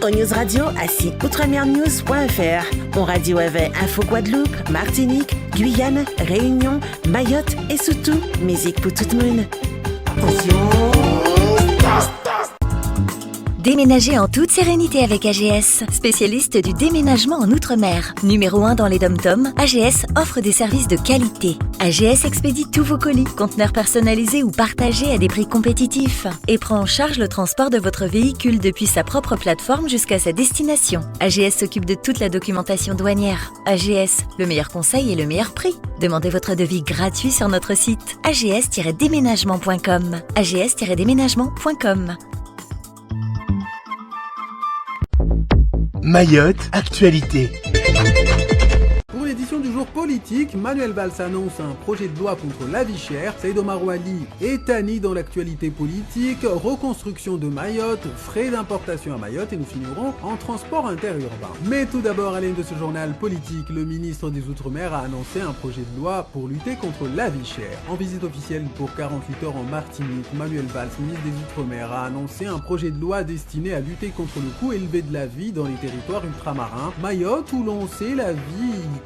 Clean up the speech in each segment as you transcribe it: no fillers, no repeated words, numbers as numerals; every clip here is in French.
au News Radio à site outremernews.fr. On radio avec Info Guadeloupe, Martinique, Guyane, Réunion, Mayotte et surtout, musique pour tout le monde. Déménagez en toute sérénité avec AGS, spécialiste du déménagement en Outre-mer. Numéro 1 dans les dom-toms, AGS offre des services de qualité. AGS expédie tous vos colis, conteneurs personnalisés ou partagés à des prix compétitifs et prend en charge le transport de votre véhicule depuis sa propre plateforme jusqu'à sa destination. AGS s'occupe de toute la documentation douanière. AGS, le meilleur conseil et le meilleur prix. Demandez votre devis gratuit sur notre site ags-déménagement.com. ags-déménagement.com. Mayotte, actualité. Pour l'édition du jour politique, Manuel Valls annonce un projet de loi contre la vie chère, Seyd Omar Ouali et Tani dans l'actualité politique, reconstruction de Mayotte, frais d'importation à Mayotte et nous finirons en transport interurbain. Mais tout d'abord, à l'aide de ce journal politique, le ministre des Outre-mer a annoncé un projet de loi pour lutter contre la vie chère. En visite officielle pour 48 heures en Martinique, Manuel Valls, ministre des Outre-mer, a annoncé un projet de loi destiné à lutter contre le coût élevé de la vie dans les territoires ultramarins. Mayotte, où l'on sait la vie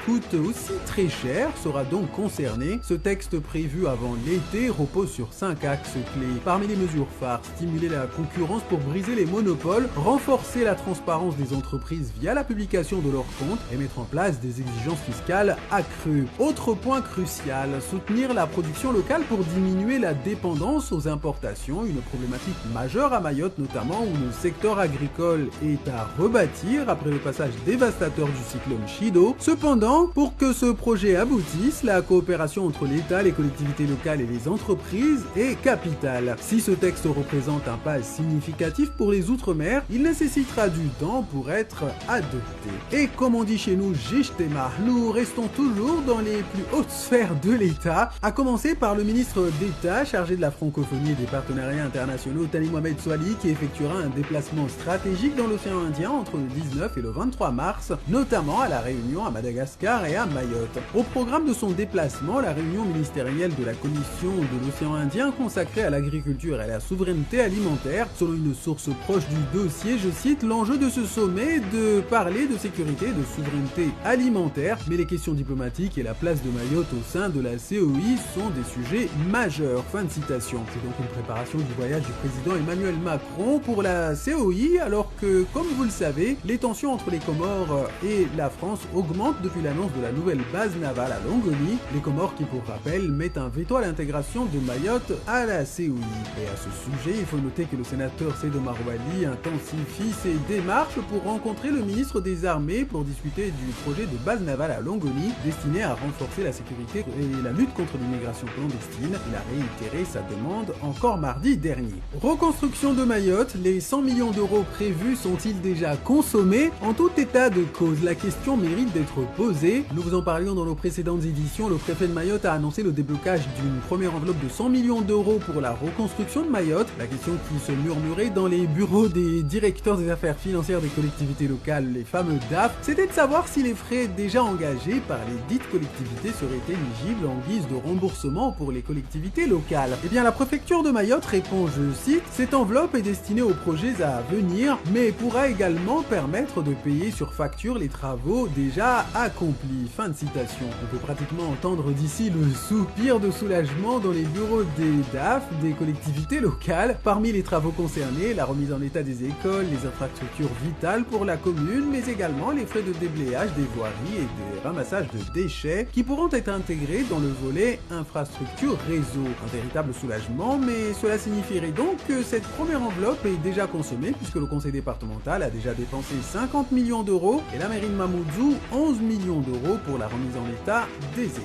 coûte aussi très cher, sera donc concerné. Ce texte prévu avant l'été repose sur 5 axes clés. Parmi les mesures phares, stimuler la concurrence pour briser les monopoles, renforcer la transparence des entreprises via la publication de leurs comptes et mettre en place des exigences fiscales accrues. Autre point crucial, soutenir la production locale pour diminuer la dépendance aux importations, une problématique majeure à Mayotte notamment où le secteur agricole est à rebâtir après le passage dévastateur du cyclone Chido. Cependant, pour que ce projet aboutisse, la coopération entre l'État, les collectivités locales et les entreprises est capitale. Si ce texte représente un pas significatif pour les Outre-mer, il nécessitera du temps pour être adopté. Et comme on dit chez nous, Jishtema, nous restons toujours dans les plus hautes sphères de l'État, à commencer par le ministre d'État chargé de la francophonie et des partenariats internationaux, Thani Mohamed Soilihi, qui effectuera un déplacement stratégique dans l'océan Indien entre le 19 et le 23 mars, notamment à La Réunion, à Madagascar et à Mayotte. Au programme de son déplacement, la réunion ministérielle de la Commission de l'océan Indien consacrée à l'agriculture et à la souveraineté alimentaire. Selon une source proche du dossier, je cite, l'enjeu de ce sommet est de parler de sécurité et de souveraineté alimentaire, mais les questions diplomatiques et la place de Mayotte au sein de la COI sont des sujets majeurs. Fin de citation. C'est donc une préparation du voyage du président Emmanuel Macron pour la COI, alors que, comme vous le savez, les tensions entre les Comores et la France augmentent depuis l'annonce de la nouvelle base navale à Longoni, les Comores qui, pour rappel, mettent un veto à l'intégration de Mayotte à la COI. Et à ce sujet, il faut noter que le sénateur Seyd Omar Ouali intensifie ses démarches pour rencontrer le ministre des Armées pour discuter du projet de base navale à Longoni destiné à renforcer la sécurité et la lutte contre l'immigration clandestine. Il a réitéré sa demande encore mardi dernier. Reconstruction de Mayotte, les 100 millions d'euros prévus sont-ils déjà consommés? En tout état de cause, la question mérite d'être posée. Nous vous en parlions dans nos précédentes éditions, le préfet de Mayotte a annoncé le déblocage d'une première enveloppe de 100 millions d'euros pour la reconstruction de Mayotte. La question qui se murmurait dans les bureaux des directeurs des affaires financières des collectivités locales, les fameux DAF, c'était de savoir si les frais déjà engagés par les dites collectivités seraient éligibles en guise de remboursement pour les collectivités locales. Eh bien, la préfecture de Mayotte répond, je cite, cette enveloppe est destinée aux projets à venir, mais pourra également permettre de payer sur facture les travaux déjà accomplis. Fin de citation. On peut pratiquement entendre d'ici le soupir de soulagement dans les bureaux des DAF, des collectivités locales. Parmi les travaux concernés, la remise en état des écoles, les infrastructures vitales pour la commune, mais également les frais de déblayage des voiries et des ramassages de déchets qui pourront être intégrés dans le volet infrastructure réseau. Un véritable soulagement, mais cela signifierait donc que cette première enveloppe est déjà consommée puisque le conseil départemental a déjà dépensé 50 millions d'euros et la mairie de Mamoudzou 11 millions d'euros pour la remise en état des écoles.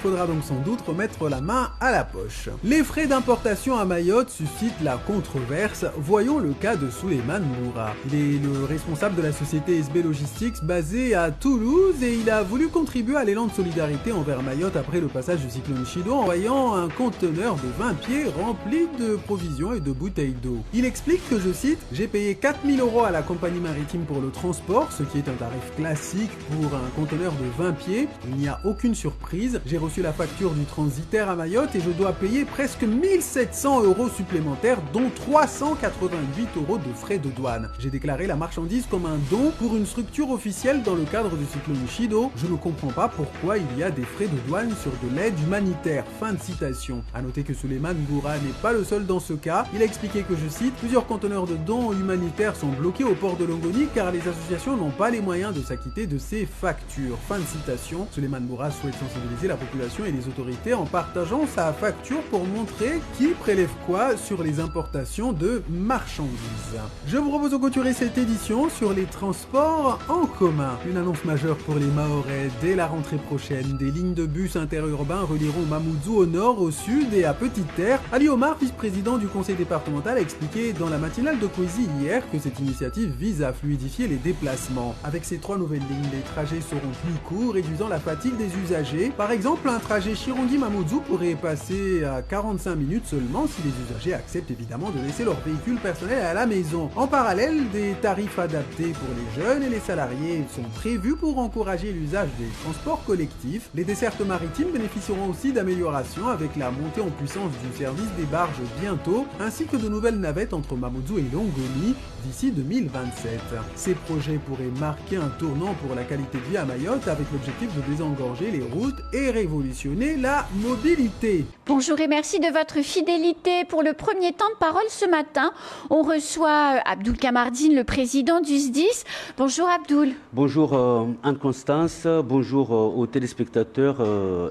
Faudra donc sans doute remettre la main à la poche. Les frais d'importation à Mayotte suscitent la controverse. Voyons le cas de Souleymane Moura. Il est le responsable de la société SB Logistics basée à Toulouse et il a voulu contribuer à l'élan de solidarité envers Mayotte après le passage du cyclone Chido en envoyant un conteneur de 20 pieds rempli de provisions et de bouteilles d'eau. Il explique que, je cite, « J'ai payé 4 000 € à la compagnie maritime pour le transport, ce qui est un tarif classique pour un conteneur de 20 pieds, Il n'y a aucune surprise, j'ai reçu la facture du transitaire à Mayotte et je dois payer presque 1700 € supplémentaires, dont 388 € de frais de douane. J'ai déclaré la marchandise comme un don pour une structure officielle dans le cadre du cyclone Chido. Je ne comprends pas pourquoi il y a des frais de douane sur de l'aide humanitaire. Fin de citation. A noter que Souleymane Boura n'est pas le seul dans ce cas. Il a expliqué que, je cite, plusieurs conteneurs de dons humanitaires sont bloqués au port de Longoni car les associations n'ont pas les moyens de s'acquitter de ces factures. Fin de citation. Souleymane Boura souhaite sensibiliser la population et les autorités en partageant sa facture pour montrer qui prélève quoi sur les importations de marchandises. Je vous propose de clôturer cette édition sur les transports en commun. Une annonce majeure pour les Mahorais. Dès la rentrée prochaine, des lignes de bus interurbains relieront Mamoudzou au nord, au sud et à Petite-Terre. Ali Omar, vice-président du conseil départemental, a expliqué dans la matinale de Poésie hier que cette initiative vise à fluidifier les déplacements. Avec ces 3 nouvelles lignes, les trajets seront plus courts, réduisant la fatigue des usagers. Par exemple, un trajet Chirondi-Mamoudzou pourrait passer à 45 minutes seulement si les usagers acceptent évidemment de laisser leur véhicule personnel à la maison. En parallèle, des tarifs adaptés pour les jeunes et les salariés sont prévus pour encourager l'usage des transports collectifs. Les dessertes maritimes bénéficieront aussi d'améliorations avec la montée en puissance du service des barges bientôt, ainsi que de nouvelles navettes entre Mamoudzou et Longoni d'ici 2027. Ces projets pourraient marquer un tournant pour la qualité de vie à Mayotte avec l'objectif de désengorger les routes et révolutionner la mobilité. Bonjour et merci de votre fidélité. Pour le premier temps de parole ce matin, on reçoit Abdoul Kamardine, le président du SDIS. Bonjour Abdoul. Bonjour Anne-Constance, bonjour aux téléspectateurs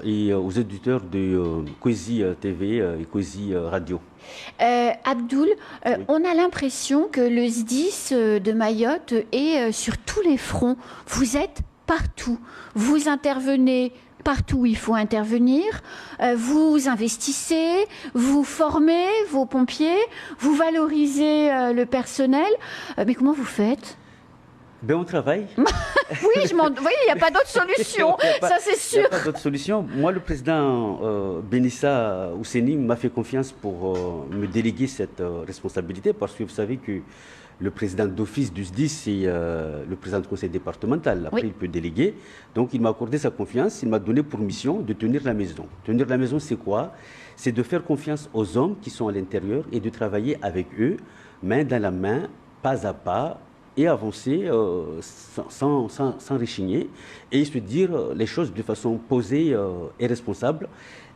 et aux auditeurs de Koisi TV et Koisi Radio. Abdoul, oui. On a l'impression que le SDIS de Mayotte est sur tous les fronts. Vous êtes partout. Vous intervenez partout où il faut intervenir, vous investissez, vous formez vos pompiers, vous valorisez le personnel. Mais comment vous faites ? Ben, on travaille. Oui, il n'y a pas d'autre solution, ça c'est sûr. Il n'y a pas d'autre solution. Moi, le président Benissa Ousseni m'a fait confiance pour me déléguer cette responsabilité parce que vous savez que le président d'office du SDIS, c'est le président du conseil départemental. Après, oui. Il peut déléguer. Donc, il m'a accordé sa confiance. Il m'a donné pour mission de tenir la maison. Tenir la maison, c'est quoi ? C'est de faire confiance aux hommes qui sont à l'intérieur et de travailler avec eux, main dans la main, pas à pas, et avancer sans réchigner et se dire les choses de façon posée et responsable.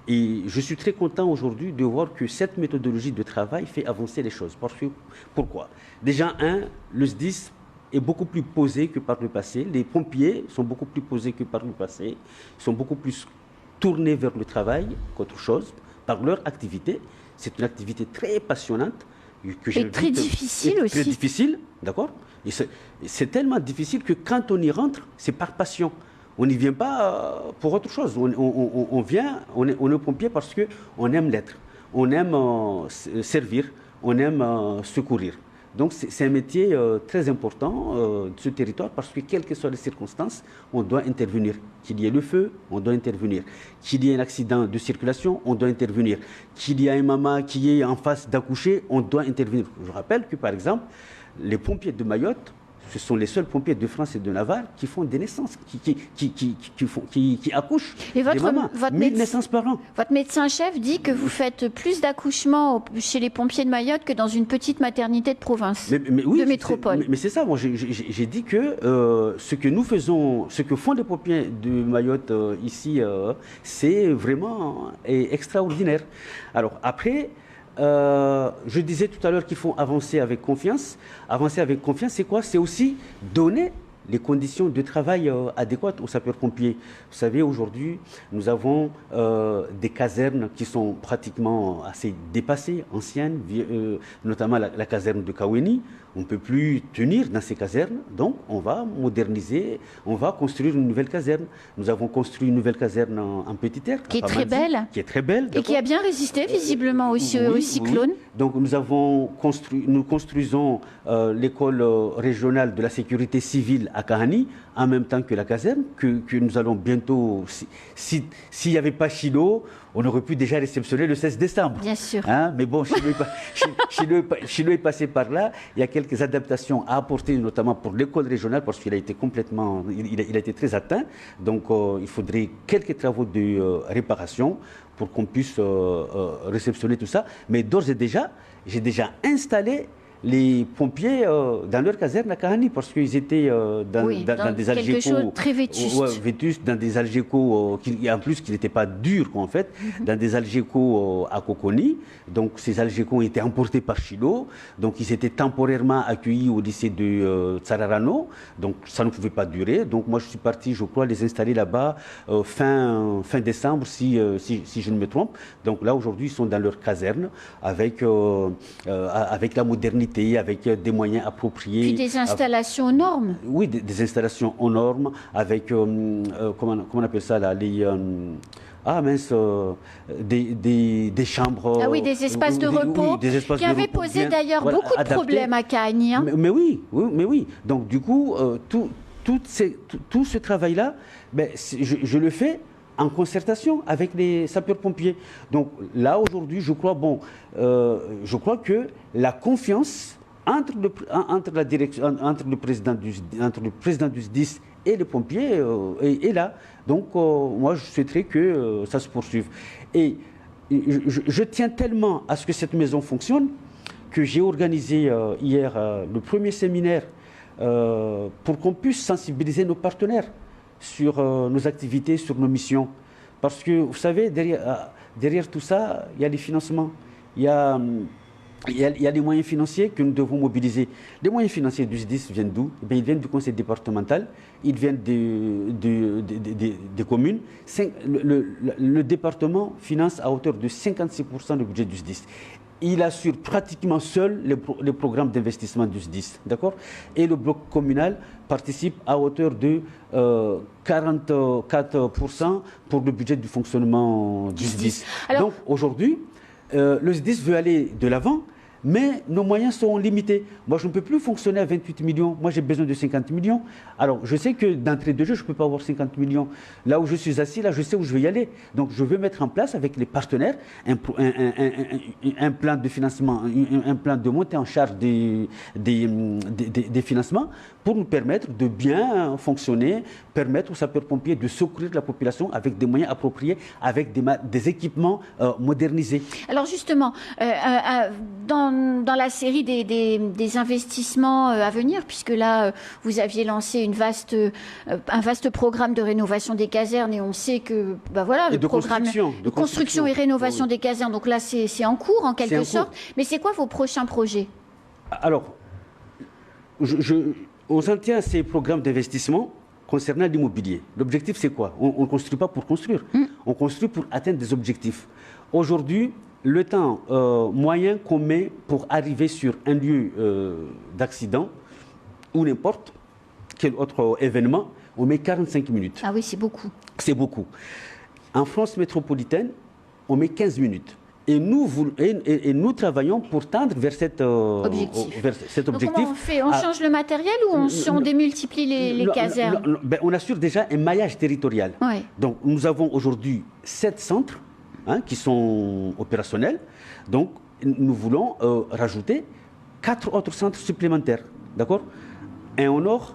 Et je suis très content aujourd'hui de voir que cette méthodologie de travail fait avancer les choses. Pourquoi ? Déjà, le SDIS est beaucoup plus posé que par le passé. Les pompiers sont beaucoup plus posés que par le passé. Ils sont beaucoup plus tournés vers le travail qu'autre chose par leur activité. C'est une activité très passionnante. Et très difficile aussi. Très difficile, d'accord ? Et c'est tellement difficile que quand on y rentre, c'est par passion. On n'y vient pas pour autre chose. On vient, on est pompier parce qu'on aime l'être. On aime servir, on aime secourir. Donc c'est un métier très important de ce territoire parce que quelles que soient les circonstances, on doit intervenir. Qu'il y ait le feu, on doit intervenir. Qu'il y ait un accident de circulation, on doit intervenir. Qu'il y ait un maman qui est en face d'accoucher, on doit intervenir. Je rappelle que par exemple, les pompiers de Mayotte, ce sont les seuls pompiers de France et de Navarre qui font des naissances, qui accouchent des mamans. 1000 naissances par an. Votre médecin-chef dit que vous faites plus d'accouchements chez les pompiers de Mayotte que dans une petite maternité de province, oui, de métropole. Mais c'est ça, moi j'ai dit que ce que nous faisons, ce que font les pompiers de Mayotte ici, c'est vraiment extraordinaire. Alors après... je disais tout à l'heure qu'il faut avancer avec confiance. Avancer avec confiance, c'est quoi ? C'est aussi donner les conditions de travail adéquates aux sapeurs-pompiers. Vous savez, aujourd'hui, nous avons des casernes qui sont pratiquement assez dépassées, anciennes, notamment la caserne de Kaweni. On ne peut plus tenir dans ces casernes, donc on va moderniser, on va construire une nouvelle caserne. Nous avons construit une nouvelle caserne en Petite-Terre. Qui est très belle. Qui est très belle. Et qui a bien résisté visiblement au cyclone. Oui. Donc nous construisons l'école régionale de la sécurité civile à Kahani, en même temps que la caserne, que nous allons bientôt, s'il n'y avait pas Chilo, on aurait pu déjà réceptionner le 16 décembre. Bien sûr. Hein, mais bon, Chilo est passé par là. Il y a quelques adaptations à apporter, notamment pour l'école régionale, parce qu'il a été complètement, il a été très atteint. Donc, il faudrait quelques travaux de réparation pour qu'on puisse réceptionner tout ça. Mais d'ores et déjà, j'ai déjà installé les pompiers dans leur caserne à Kahani, parce qu'ils étaient dans des algécos très vétustes. dans des algécos en plus qui n'étaient pas durs en fait, dans des algécos à Coconi. Donc ces algécos étaient emportés par Chilo, donc ils étaient temporairement accueillis au lycée de Tsararano, donc ça ne pouvait pas durer. Donc moi je suis parti, je crois, les installer là-bas fin décembre si je ne me trompe. Donc là aujourd'hui ils sont dans leur caserne avec la modernité, avec des moyens appropriés. Puis des installations aux normes. Oui, des installations aux normes, avec, comment on appelle ça là, des chambres. Ah oui, des espaces de repos, des espaces qui avaient posé d'ailleurs beaucoup de problèmes à Kahani. Hein. Mais oui. Donc du coup, tout ce travail-là, je le fais en concertation avec les sapeurs-pompiers. Donc là, aujourd'hui, je crois que la confiance entre le président du SDIS et les pompiers est là. Donc moi, je souhaiterais que ça se poursuive. Et je tiens tellement à ce que cette maison fonctionne que j'ai organisé hier le premier séminaire pour qu'on puisse sensibiliser nos partenaires sur nos activités, sur nos missions. Parce que, vous savez, derrière tout ça, il y a les financements, il y a les moyens financiers que nous devons mobiliser. Les moyens financiers du SDIS viennent d'où? Ils viennent du conseil départemental, ils viennent des communes. Le département finance à hauteur de 56% le budget du SDIS. Il assure pratiquement seul les programmes d'investissement du SDIS, d'accord? Et le bloc communal participe à hauteur de 44% pour le budget du fonctionnement du SDIS. Alors, donc aujourd'hui, le SDIS veut aller de l'avant, mais nos moyens sont limités. Moi, je ne peux plus fonctionner à 28 millions. Moi, j'ai besoin de 50 millions. Alors, je sais que d'entrée de jeu, je ne peux pas avoir 50 millions. Là où je suis assis, là, je sais où je vais y aller. Donc, je veux mettre en place avec les partenaires un plan de financement, un plan de montée en charge des financements pour nous permettre de bien fonctionner, permettre aux sapeurs-pompiers de secourir la population avec des moyens appropriés, avec des équipements modernisés. Alors, justement, dans la série des investissements à venir, puisque là, vous aviez lancé un vaste programme de rénovation des casernes, et on sait que, le programme de construction et rénovation des casernes, donc là, c'est en cours, en quelque sorte. Mais c'est quoi vos prochains projets? Alors, on s'en tient à ces programmes d'investissement concernant l'immobilier. L'objectif, c'est quoi? On ne construit pas pour construire. On construit pour atteindre des objectifs. Aujourd'hui, le temps moyen qu'on met pour arriver sur un lieu d'accident ou n'importe quel autre événement, on met 45 minutes. Ah oui, c'est beaucoup. C'est beaucoup. En France métropolitaine, on met 15 minutes. Et nous travaillons pour tendre vers cet objectif. Donc comment on fait? On change le matériel ou on démultiplie les casernes? On assure déjà un maillage territorial. Ouais. Donc nous avons aujourd'hui 7 centres qui sont opérationnels. Donc, nous voulons rajouter 4 autres centres supplémentaires. D'accord? Un au nord,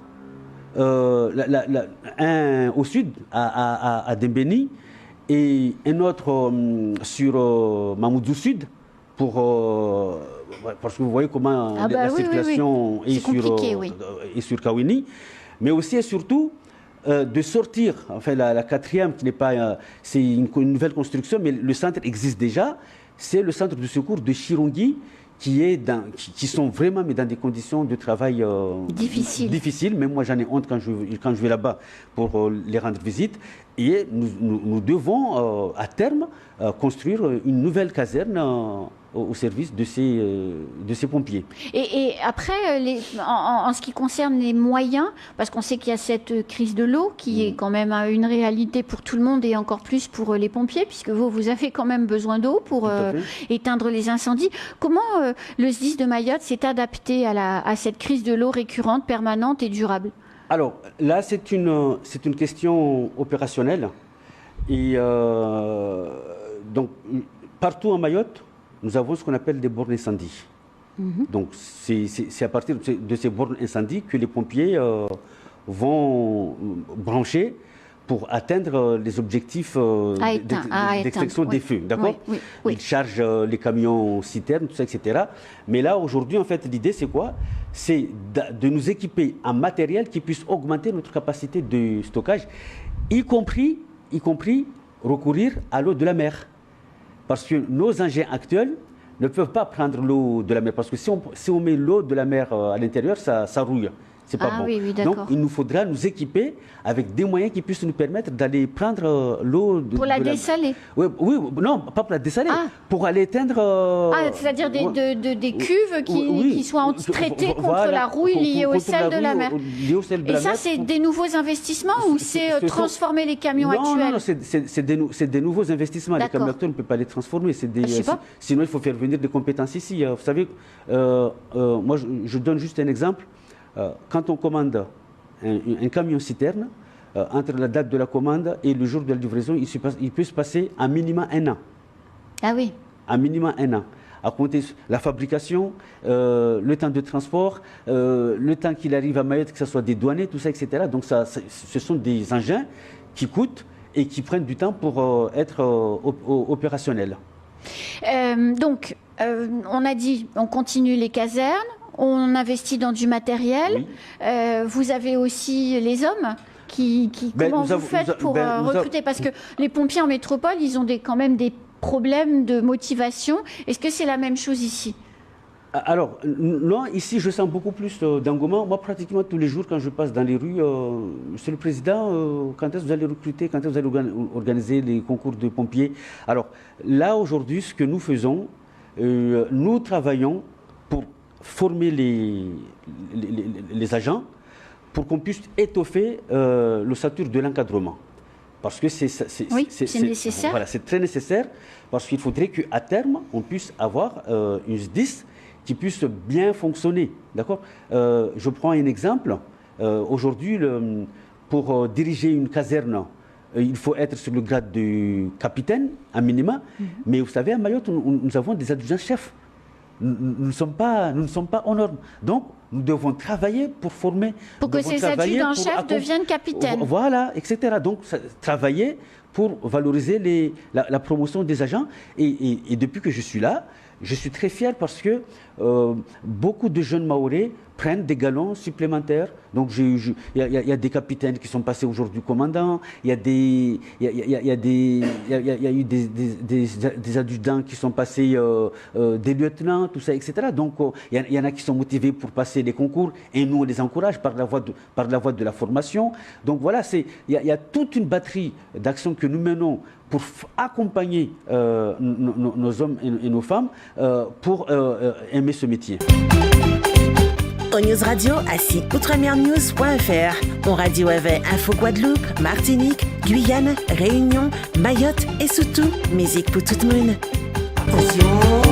un au sud, à Dembéni, et un autre sur Mamoudzou Sud, parce que vous voyez comment la circulation est sur Kawini. Mais aussi et surtout, de sortir, enfin la quatrième qui n'est pas, c'est une nouvelle construction, mais le centre existe déjà, c'est le centre de secours de Chirongi qui sont vraiment mais dans des conditions de travail difficiles. Même moi j'en ai honte quand je vais là-bas pour les rendre visite. Et nous devons à terme construire une nouvelle caserne au service de ces pompiers. Et après, en ce qui concerne les moyens, parce qu'on sait qu'il y a cette crise de l'eau qui est quand même une réalité pour tout le monde et encore plus pour les pompiers, puisque vous avez quand même besoin d'eau pour éteindre les incendies. Comment le SDIS de Mayotte s'est adapté à cette crise de l'eau récurrente, permanente et durable? Alors là, c'est une question opérationnelle. Et donc, partout en Mayotte, nous avons ce qu'on appelle des bornes incendie. Donc, c'est à partir de ces bornes incendie que les pompiers vont brancher pour atteindre les objectifs d'extinction des feux. D'accord ? Oui. Ils chargent les camions citernes, tout ça, etc. Mais là, aujourd'hui, en fait, l'idée, c'est quoi ? C'est de nous équiper en matériel qui puisse augmenter notre capacité de stockage, y compris recourir à l'eau de la mer. Parce que nos engins actuels ne peuvent pas prendre l'eau de la mer. Parce que si on met l'eau de la mer à l'intérieur, ça rouille. C'est pas bon. Oui, donc, il nous faudra nous équiper avec des moyens qui puissent nous permettre d'aller prendre l'eau pour la dessaler. Oui, non, pas pour la dessaler, pour aller éteindre. C'est-à-dire des cuves qui soient traitées contre la rouille liée au sel de la mer. Et ça, c'est des nouveaux investissements ou c'est transformer les camions actuels? Non, c'est des nouveaux investissements. Les camions actuels, on ne peut pas les transformer. Sinon, il faut faire venir des compétences ici. Vous savez, moi, je donne juste un exemple. Quand on commande un camion citerne, entre la date de la commande et le jour de la livraison, il peut se passer un minimum 1 an. Ah oui. Un minimum 1 an. À compter la fabrication, le temps de transport, le temps qu'il arrive à Mayotte, que ce soit des douaniers, tout ça, etc. Donc ce sont des engins qui coûtent et qui prennent du temps pour être opérationnels. Donc, on a dit, on continue les casernes. On investit dans du matériel. Oui. Vous avez aussi les hommes comment vous faites pour recruter? Parce que les pompiers en métropole, ils ont quand même des problèmes de motivation. Est-ce que c'est la même chose ici? Alors, non, ici, je sens beaucoup plus d'engouement. Moi, pratiquement tous les jours, quand je passe dans les rues, Monsieur le Président, quand est-ce que vous allez recruter? Quand est-ce que vous allez organiser les concours de pompiers? Alors, là, aujourd'hui, ce que nous faisons, nous travaillons pour former les agents pour qu'on puisse étoffer l'ossature de l'encadrement. Parce que c'est nécessaire. Voilà, c'est très nécessaire parce qu'il faudrait qu'à terme, on puisse avoir une SDIS qui puisse bien fonctionner. D'accord ? Je prends un exemple. Aujourd'hui, pour diriger une caserne, il faut être sur le grade de capitaine, un minimum. Mais vous savez, à Mayotte, nous avons des adjudants-chefs. Nous ne sommes pas aux normes. Donc, nous devons travailler pour former. Pour que ces adjudants-chefs deviennent capitaines. Voilà, etc. Donc, travailler pour valoriser la promotion des agents. Et depuis que je suis là, je suis très fier parce que beaucoup de jeunes Mahorais prennent des galons supplémentaires. Donc, il y a des capitaines qui sont passés aujourd'hui commandants. Il y a eu des adjudants qui sont passés des lieutenants, tout ça, etc. Donc, il y en a qui sont motivés pour passer les concours et nous, on les encourage par la voie de la formation. Donc, voilà, il y a toute une batterie d'actions que nous menons pour accompagner nos hommes et nos femmes pour aimer ce métier. Au News Radio, assis outremernews.fr, on radio avec Info Guadeloupe, Martinique, Guyane, Réunion, Mayotte et surtout, musique pour tout le monde. Attention!